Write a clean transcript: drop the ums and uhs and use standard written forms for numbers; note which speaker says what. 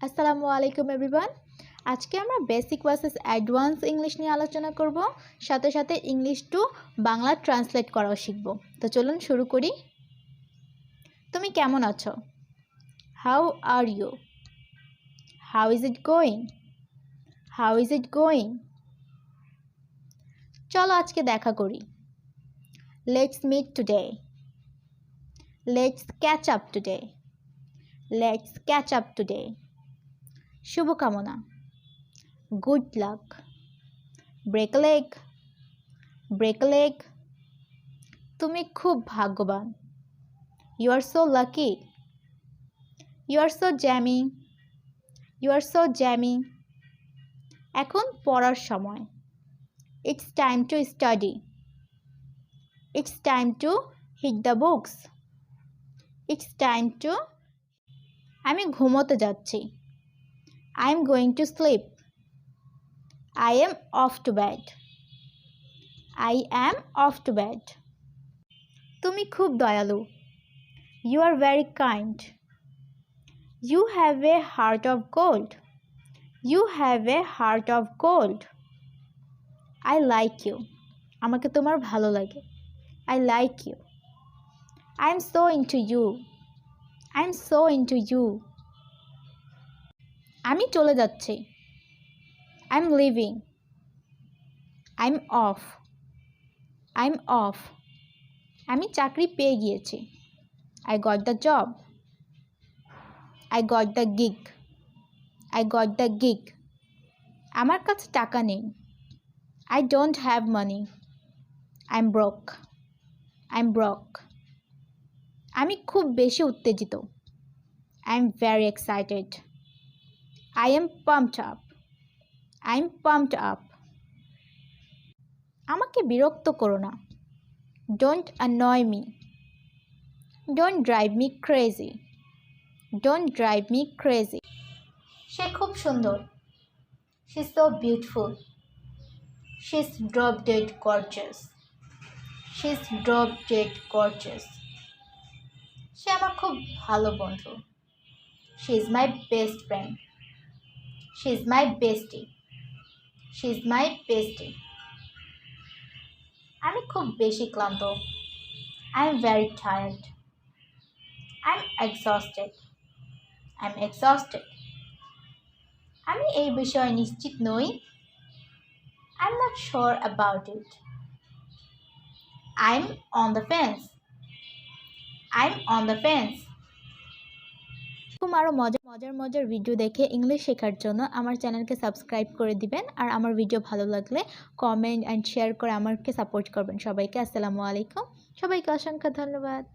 Speaker 1: আসসালামু আলাইকুম এভরিওয়ান। আজকে আমরা বেসিক ভার্সেস অ্যাডভান্স ইংলিশ নিয়ে আলোচনা করব, সাথে সাথে ইংলিশ টু বাংলা ট্রান্সলেট করাও শিখব। তো চলুন শুরু করি। তুমি কেমন আছো? How are you? How is it going? How is it going? চলো আজকে দেখা করি। Let's meet today. Let's catch up today. Let's catch up today. শুভকামনা। Good luck. Break leg. Break leg. তুমি খুব ভাগ্যবান। You are so lucky. You are so jammy. You are so jammy. এখন পড়ার সময়। It's time to study. It's time to hit the books. It's time to. আমি ঘুমোতে যাচ্ছি। I am going to sleep. I am off to bed. I am off to bed. তুমি খুব দয়ালু। You are very kind. You have a heart of gold. You have a heart of gold. I like you. আমাকে তোমার ভালো লাগে। I like you. I'm so into you. I'm so into you. আমি চলে যাচ্ছি। I'm leaving. I'm off. I'm off. আমি চাকরি পেয়ে গিয়েছি। I got the job. I got the gig. I got the gig. আমার কাছে টাকা নেই। I don't have money. I'm broke. I'm broke. আমি খুব বেশি উত্তেজিত। I'm very excited. I am pumped up. I'm pumped up. আমাকে বিরক্ত করো না। Don't annoy me. Don't drive me crazy. Don't drive me crazy. সে খুব সুন্দর। She's so beautiful. She's drop dead gorgeous. She's drop dead gorgeous. সে আমার খুব ভালো বন্ধু। She is my best friend. She is my bestie. She is my bestie. আমি খুব বেশি ক্লান্ত। I am very tired. I am exhausted. I am exhausted. আমি এই বিষয়ে নিশ্চিত নই। I am not sure about it. I am on the fence. I am on the fence. আরও মজার ভিডিও দেখে ইংলিশ শেখার জন্য আমার চ্যানেলকে সাবস্ক্রাইব করে দিবেন, আর আমার ভিডিও ভালো লাগলে কমেন্ট অ্যান্ড শেয়ার করে আমাকে সাপোর্ট করবেন। সবাইকে আসসালামু আলাইকুম। সবাইকে অসংখ্য ধন্যবাদ।